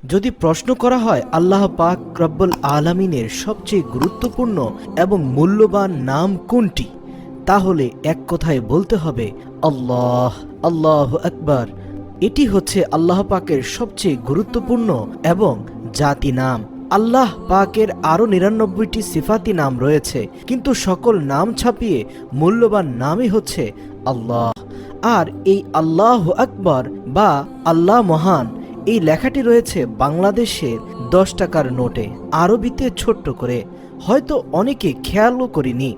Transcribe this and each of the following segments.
যদি প্রশ্ন করা হয় আল্লাহ পাক রব্বুল আলামিনের সবচেয়ে গুরুত্বপূর্ণ এবং মূল্যবান নাম কোনটি, তাহলে এক কথায় বলতে হবে আল্লাহ, আল্লাহু আকবার। এটি হচ্ছে আল্লাহ পাকের সবচেয়ে গুরুত্বপূর্ণ এবং জাতি নাম। আল্লাহ পাকের আরও ৯৯টি সিফাতি নাম রয়েছে, কিন্তু সকল নাম ছাপিয়ে মূল্যবান নামই হচ্ছে আল্লাহ। আর এই আল্লাহু আকবার বা আল্লাহ মহান, এই লেখাটি রয়েছে বাংলাদেশের ১০ টাকার নোটে, আরবিতে ছোট্ট করে। হয়তো অনেকে খেয়ালও করিনি।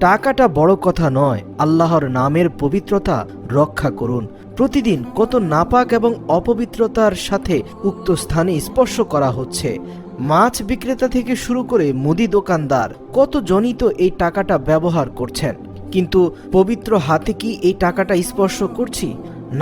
টাকাটা বড় কথা নয়, আল্লাহর নামের পবিত্রতা রক্ষা করুন। প্রতিদিন কত নাপাক এবং অপবিত্রতার সাথে উক্ত স্থানে স্পর্শ করা হচ্ছে। মাছ বিক্রেতা থেকে শুরু করে মুদি দোকানদার কতজনই তো এই টাকাটা ব্যবহার করছেন, কিন্তু পবিত্র হাতে কি এই টাকাটা স্পর্শ করছি?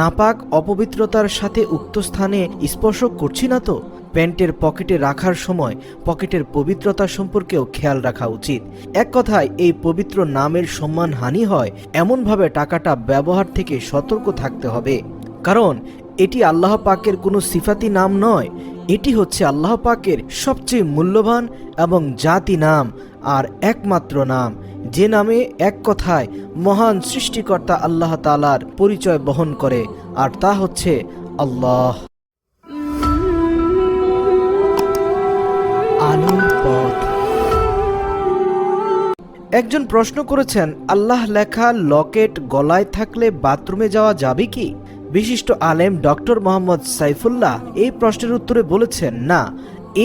নাপাক অপবিত্রতার সাথে উক্ত স্থানে স্পর্শ করছি না তো? প্যান্টের পকেটে রাখার সময় পকেটের পবিত্রতা সম্পর্কেও খেয়াল রাখা উচিত। এক কথায় এই পবিত্র নামের সম্মানহানি হয়, এমনভাবে টাকাটা ব্যবহার থেকে সতর্ক থাকতে হবে। কারণ এটি আল্লাহ পাকের কোনো সিফাতি নাম নয়, এটি হচ্ছে আল্লাহ পাকের সবচেয়ে মূল্যবান এবং জাতি নাম আর একমাত্র নাম, যে নামে এক কথায় মহান সৃষ্টিকর্তা আল্লাহ তাআলার পরিচয় বহন করে, আর তা হচ্ছে আল্লাহ। আলোর পথ। একজন প্রশ্ন করেছেন, আল্লাহ লেখা লকেট গলায় থাকলে বাথরুমে যাওয়া যাবে কি? বিশিষ্ট আলেম ডক্টর মোহাম্মদ সাইফুল্লাহ এই প্রশ্নের উত্তরে বলেছেন, না,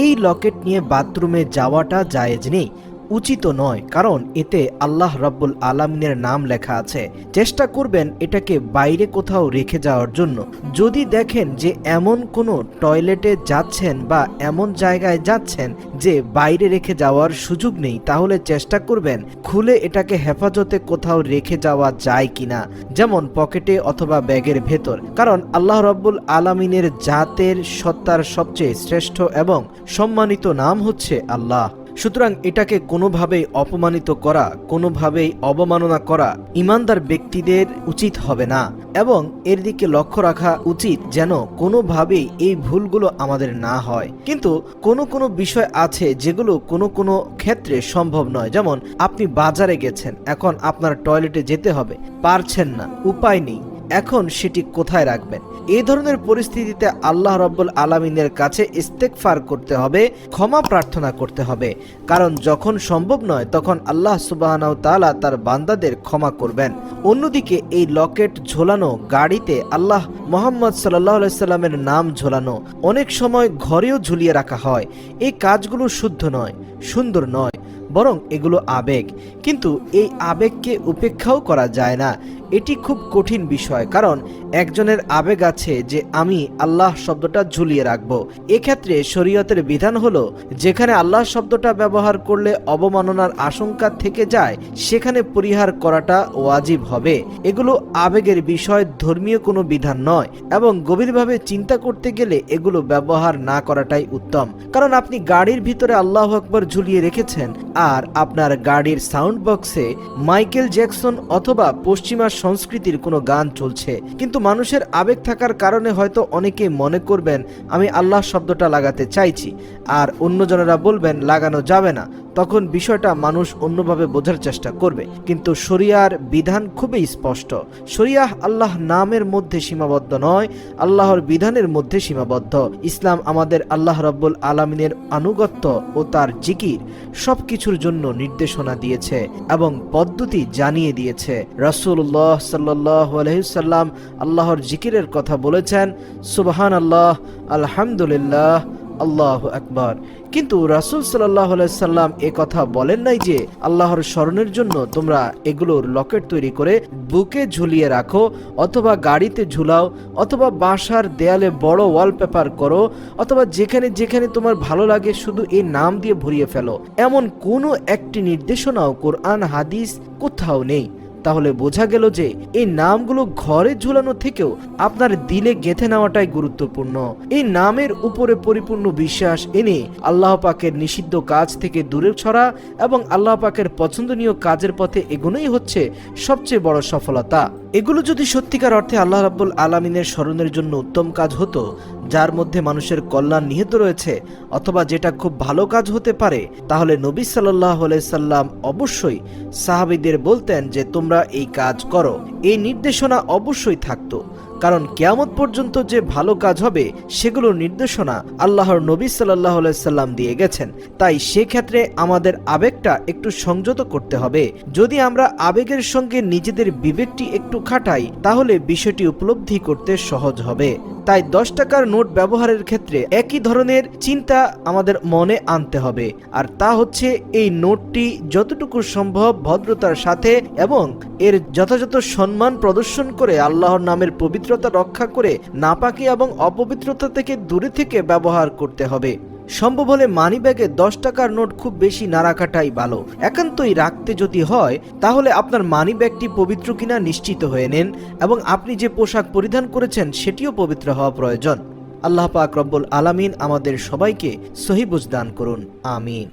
এই লকেট নিয়ে বাথরুমে যাওয়াটা জায়েজ নেই, উচিত নয়। কারণ এতে আল্লাহ রাব্বুল আলামিনের নাম লেখা আছে। চেষ্টা করবেন এটাকে বাইরে কোথাও রেখে যাওয়ার জন্য। যদি দেখেন যে এমন কোনো টয়লেটে যাচ্ছেন বা এমন জায়গায় যাচ্ছেন যে বাইরে রেখে যাওয়ার সুযোগ নেই, তাহলে চেষ্টা করবেন খুলে এটাকে হেফাজতে কোথাও রেখে যাওয়া যায় কিনা, যেমন পকেটে অথবা ব্যাগের ভেতর। কারণ আল্লাহ রাব্বুল আলামিনের জাতের সত্তার সবচেয়ে শ্রেষ্ঠ এবং সম্মানিত নাম হচ্ছে আল্লাহ। সুতরাং এটাকে কোনোভাবেই অপমানিত করা, কোনোভাবেই অবমাননা করা ঈমানদার ব্যক্তিদের উচিত হবে না, এবং এর দিকে লক্ষ্য রাখা উচিত যেন কোনোভাবেই এই ভুলগুলো আমাদের না হয়। কিন্তু কোনো বিষয় আছে যেগুলো কোনো ক্ষেত্রে সম্ভব নয়। যেমন আপনি বাজারে গেছেন, এখন আপনার টয়লেটে যেতে হবে, পারছেন না, উপায় নেই, এখন সেটি কোথায় রাখবেন? এই ধরনের পরিস্থিতিতে আল্লাহ রাব্বুল আলামিনের কাছে ইস্তেগফার করতে হবে, ক্ষমা প্রার্থনা করতে হবে। কারণ যখন সম্ভব নয় তখন আল্লাহ সুবহানাহু ওয়া তাআলা তার বান্দাদের ক্ষমা করবেন। অন্যদিকে এই লকেট ঝোলানো, গাড়িতে আল্লাহ মুহাম্মদ সাল্লাল্লাহু আলাইহি সাল্লামের নাম ঝোলানো, অনেক সময় ঘরেও ঝুলিয়ে রাখা হয়। এই কাজগুলো শুদ্ধ নয়, সুন্দর নয়, বরং এগুলো আবেগ। কিন্তু এই আবেগকে উপেক্ষাও করা যায় না, এটি খুব কঠিন বিষয়। কারণ একজনের আবেগ আছে যে আমি আল্লাহ শব্দটা ঝুলিয়ে রাখবো। এক্ষেত্রে শরীয়তের বিধান হলো, যেখানে আল্লাহ শব্দটা ব্যবহার করলে অবমাননার আশঙ্কা থেকে যায়, সেখানে পরিহার করাটা ওয়াজিব হবে। এগুলো আবেগের বিষয়, ধর্মীয় কোনো বিধান নয়, এবং গভীরভাবে চিন্তা করতে গেলে এগুলো ব্যবহার না করাটাই উত্তম। কারণ আপনি গাড়ির ভিতরে আল্লাহু আকবার ঝুলিয়ে রেখেছেন, আর আপনার গাড়ির সাউন্ড বক্সে মাইকেল জ্যাকসন অথবা পশ্চিমা সংস্কৃতির কোনো গান চলছে। কিন্তু মানুষের আবেগ থাকার কারণে হয়তো অনেকে মনে করবেন আমি আল্লাহ শব্দটা লাগাতে চাইছি, আর অন্যজনেরা বলবেন লাগানো যাবে না। তখন বিষয়টা মানুষ অন্যভাবে বোঝার চেষ্টা করবে। কিন্তু শরিয়ার বিধান খুবই স্পষ্ট। শরিয়াহ আল্লাহ নামের মধ্যে সীমাবদ্ধ নয়, আল্লাহর বিধানের মধ্যে সীমাবদ্ধ। ইসলাম আমাদের আল্লাহ রাব্বুল আলামিনের আনুগত্য ও তার জিকির সবকিছুর জন্য নির্দেশনা দিয়েছে এবং পদ্ধতি জানিয়ে দিয়েছে। রাসূলুল্লাহ সাল্লাল্লাহু আলাইহি ওয়াসাল্লাম আল্লাহর জিকিরের কথা বলেছেন, সুবহানাল্লাহ, আলহামদুলিল্লাহ, আল্লাহু আকবার। কিন্তু রাসূল সাল্লাল্লাহু আলাইহি সাল্লাম এ কথা বলেন নাই যে আল্লাহর স্মরণের জন্য তোমরা এগুলোর লকেট তৈরি করে বুকে ঝুলিয়ে রাখো, অথবা গাড়িতে ঝুলাও, অথবা বাসার দেয়ালে বড় ওয়ালপেপার করো, অথবা যেখানে যেখানে তোমার ভালো লাগে শুধু এই নাম দিয়ে ভরিয়ে ফেলো। এমন কোনো একটি নির্দেশনাও কোরআন হাদিস কোথাও নেই। তাহলে বোঝা গেল যে এই নামগুলো ঘরে ঝুলানো থেকেও আপনার দিলে গেঁথে নেওয়াটাই গুরুত্বপূর্ণ। এই নামের উপরে পরিপূর্ণ বিশ্বাস এনে আল্লাহ পাকের নিষিদ্ধ কাজ থেকে দূরে ছড়া এবং আল্লাহ পাকের পছন্দনীয় কাজের পথে এগোনোই হচ্ছে সবচেয়ে বড় সফলতা। এগুলো যদি সত্যিকার অর্থে আল্লাহ রাব্বুল আলামিনের স্মরণের জন্য উত্তম কাজ হতো, যার মধ্যে মানুষের কল্যাণ নিহিত রয়েছে অথবা যেটা খুব ভালো কাজ হতে পারে, তাহলে নবী সাল্লাল্লাহু আলাইহি সাল্লাম অবশ্যই সাহাবীদের বলতেন যে তোমরা এই কাজ করো। এই নির্দেশনা অবশ্যই থাকতো, কারণ কিয়ামত পর্যন্ত যে ভালো কাজ হবে সেগুলোর নির্দেশনা আল্লাহর নবী সাল্লাল্লাহু আলাইহি সাল্লাম দিয়ে গেছেন। তাই সেক্ষেত্রে আমাদের আবেগটা একটু সংযত করতে হবে। যদি আমরা আবেগের সঙ্গে নিজেদের বিবেকটি একটু খাটাই তাহলে বিষয়টি উপলব্ধি করতে সহজ হবে। তাই 10 টাকার নোট ব্যবহারের ক্ষেত্রে একই ধরনের চিন্তা আমাদের মনে আনতে হবে, আর তা হচ্ছে এই নোটটি যতটুকু সম্ভব ভদ্রতার সাথে এবং এর যথাযথ সম্মান প্রদর্শন করে আল্লাহর নামের পবিত্রতা রক্ষা করে নাপাকি এবং অপবিত্রতা থেকে দূরে থেকে ব্যবহার করতে হবে। সম্ভব হলে মানি ব্যাগে 10 টাকার নোট খুব বেশি না রাখাটাই ভালো। একান্তই রাখতে যদি হয় তাহলে আপনার মানি ব্যাগটি পবিত্র কিনা নিশ্চিত হয়ে নেন এবং আপনি যে পোশাক পরিধান করেছেন সেটিও পবিত্র হওয়া প্রয়োজন। আল্লাহ পাক রব্বুল আলামিন আমাদের সবাইকে সহিহ বুঝ দান করুন। আমিন।